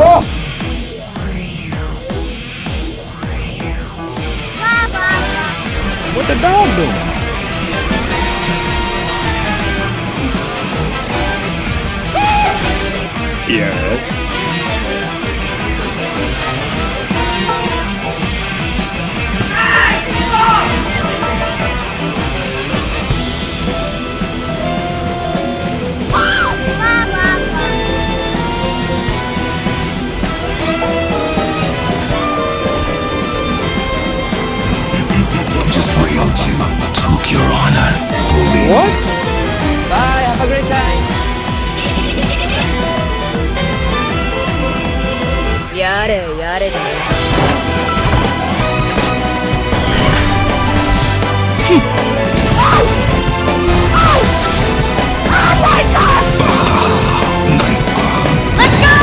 Oh! What the dog doing? Yeah. Just royalty took your honor. Believe. What? Bye, have a great time. Yare, yare. Oh my god! Nice arm. Let's go!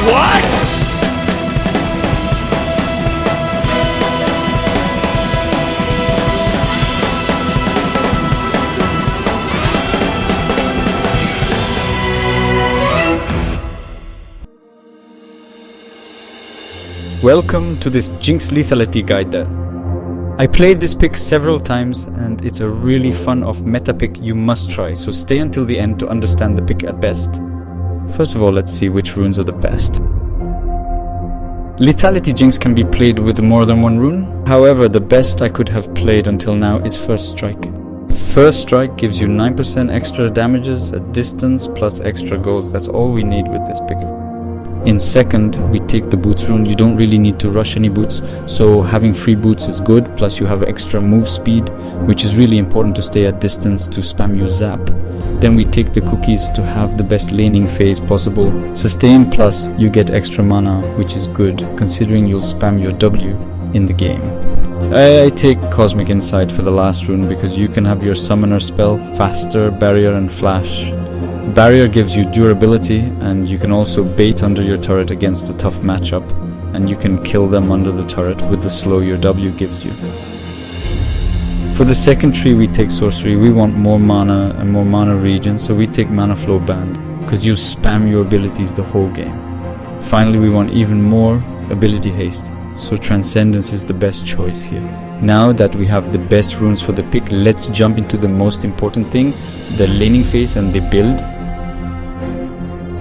What? Welcome to this Jinx lethality guide there. I played this pick several times and it's a really fun off meta pick you must try, so stay until the end to understand the pick at best. First of all, let's see which runes are the best. Lethality Jinx can be played with more than one rune, however the best I could have played until now is First Strike. First Strike gives you 9% extra damages at distance plus extra golds, that's all we need with this pick. In second, we take the boots rune. You don't really need to rush any boots, so having free boots is good, plus you have extra move speed, which is really important to stay at distance to spam your zap. Then we take the cookies to have the best laning phase possible. Sustain plus you get extra mana, which is good, considering you'll spam your W in the game. I take Cosmic Insight for the last rune because you can have your summoner spell faster, barrier and flash. Barrier gives you durability and you can also bait under your turret against a tough matchup, and you can kill them under the turret with the slow your W gives you. For the second tree we take sorcery. We want more mana and more mana regen, so we take Manaflow Band because you spam your abilities the whole game. Finally, we want even more ability haste, so Transcendence is the best choice here. Now that we have the best runes for the pick, let's jump into the most important thing, the laning phase and the build.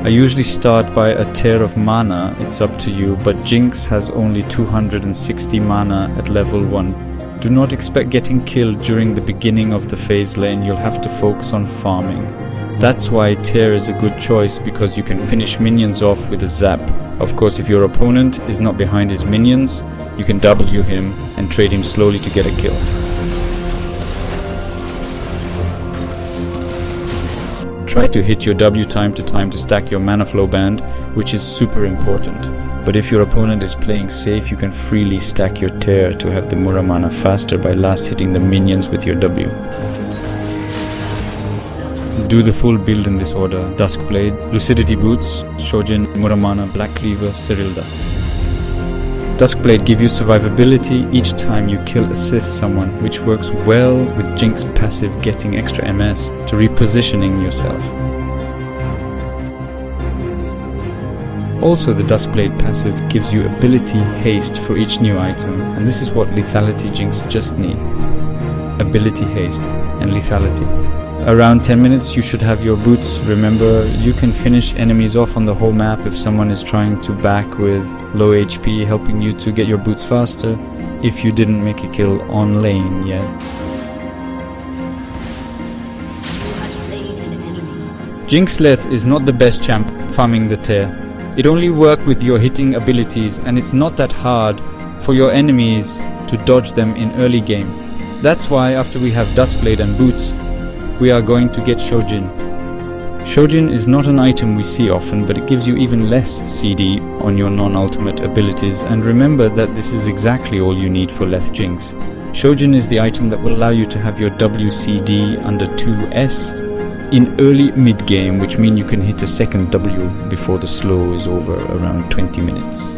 I usually start by a tear of mana, it's up to you, but Jinx has only 260 mana at level 1. Do not expect getting killed during the beginning of the phase lane, you'll have to focus on farming. That's why tear is a good choice, because you can finish minions off with a zap. Of course, if your opponent is not behind his minions, you can W him and trade him slowly to get a kill. Try to hit your W time to stack your Manaflow Band, which is super important. But if your opponent is playing safe, you can freely stack your tear to have the Muramana faster by last hitting the minions with your W. Do the full build in this order: Duskblade, Lucidity Boots, Shojin, Muramana, Black Cleaver, Serylda. Duskblade give you survivability each time you kill assist someone, which works well with Jinx passive getting extra MS to repositioning yourself. Also, the Duskblade passive gives you ability haste for each new item, and this is what Lethality Jinx just need. Ability haste and lethality. Around 10 minutes you should have your boots. Remember, you can finish enemies off on the whole map if someone is trying to back with low HP, helping you to get your boots faster if you didn't make a kill on lane yet. Jinx Leth is not the best champ farming the tear. It only works with your hitting abilities, and it's not that hard for your enemies to dodge them in early game. That's why after we have Duskblade and boots, we are going to get Shojin. Shojin is not an item we see often, but it gives you even less CD on your non-ultimate abilities, and remember that this is exactly all you need for Leth Jinx. Shojin is the item that will allow you to have your WCD under 2S in early mid-game, which means you can hit a second W before the slow is over around 20 minutes.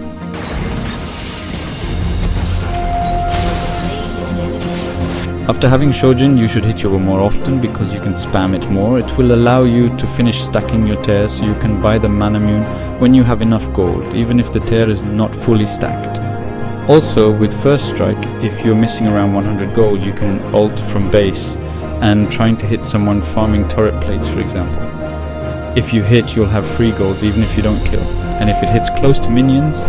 After having Shojin, you should hit Yoga more often because you can spam it more. It will allow you to finish stacking your tear so you can buy the Manamune when you have enough gold, even if the tear is not fully stacked. Also, with First Strike, if you're missing around 100 gold, you can ult from base and trying to hit someone farming turret plates, for example. If you hit, you'll have free golds even if you don't kill. And if it hits close to minions,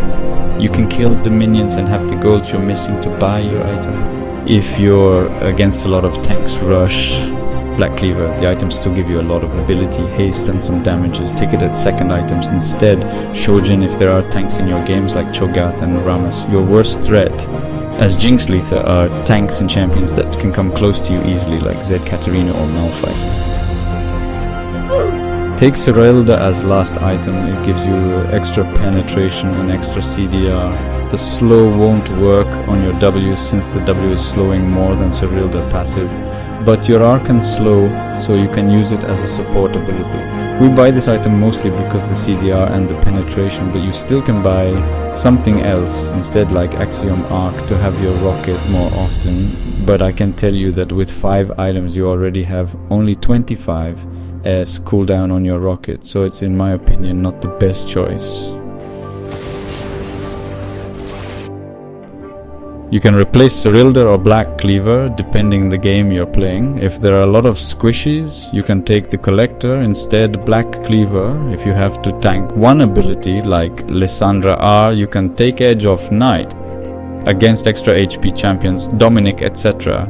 you can kill the minions and have the golds you're missing to buy your item. If you're against a lot of tanks, rush, Black Cleaver, the items still give you a lot of ability, haste and some damages. Take it at second items instead. Shojin if there are tanks in your games like Cho'Gath and Ramus. Your worst threat as Jinx Letha are tanks and champions that can come close to you easily like Zed Katarina or Malphite. Take Serylda as last item. It gives you extra penetration and extra CDR. The slow won't work on your W since the W is slowing more than Serylda passive, but your R can slow, so you can use it as a support ability. We buy this item mostly because the CDR and the penetration, but you still can buy something else instead like Axiom Arc to have your rocket more often, but I can tell you that with 5 items you already have only 25 as cooldown on your rocket, so it's in my opinion not the best choice. You can replace Serylda or Black Cleaver depending the game you're playing. If there are a lot of squishies, you can take the Collector, instead Black Cleaver. If you have to tank one ability like Lysandra R, you can take Edge of Night against extra HP champions, Dominic, etc.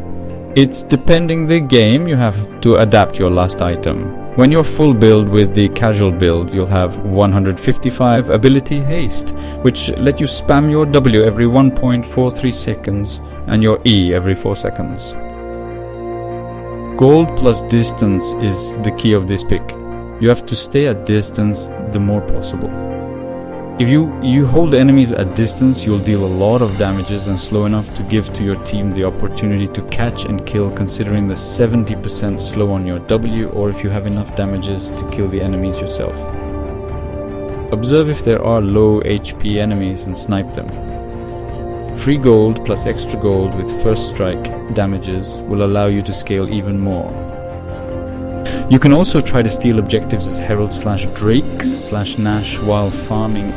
It's depending the game, you have to adapt your last item. When you're full build with the casual build, you'll have 155 ability haste, which let you spam your W every 1.43 seconds and your E every 4 seconds. Gold plus distance is the key of this pick. You have to stay at distance the more possible. If you hold enemies at distance, you'll deal a lot of damages and slow enough to give to your team the opportunity to catch and kill, considering the 70% slow on your W, or if you have enough damages to kill the enemies yourself. Observe if there are low HP enemies and snipe them. Free gold plus extra gold with First Strike damages will allow you to scale even more. You can also try to steal objectives as Herald/Drakes/Nash while farming.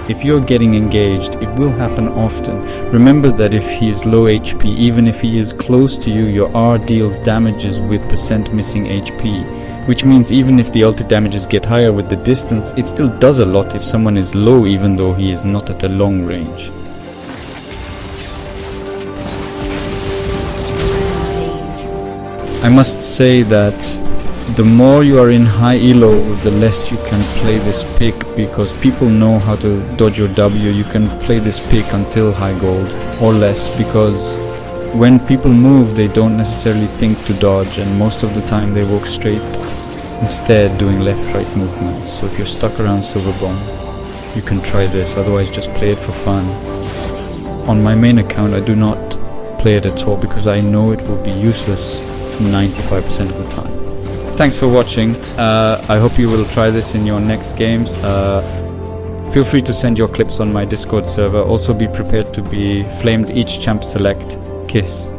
If you're getting engaged, it will happen often. Remember that if he is low HP, even if he is close to you, your R deals damages with % missing HP. Which means even if the ulti damages get higher with the distance, it still does a lot if someone is low even though he is not at a long range. I must say that the more you are in high elo, the less you can play this pick, because people know how to dodge your W. You can play this pick until high gold or less, because when people move they don't necessarily think to dodge, and most of the time they walk straight, instead doing left-right movements. So if you're stuck around silver bomb, you can try this, otherwise just play it for fun. On my main account I do not play it at all because I know it will be useless 95% of the time. Thanks for watching. I hope you will try this in your next games. Feel free to send your clips on my Discord server. Also be prepared to be flamed each champ select. Kiss.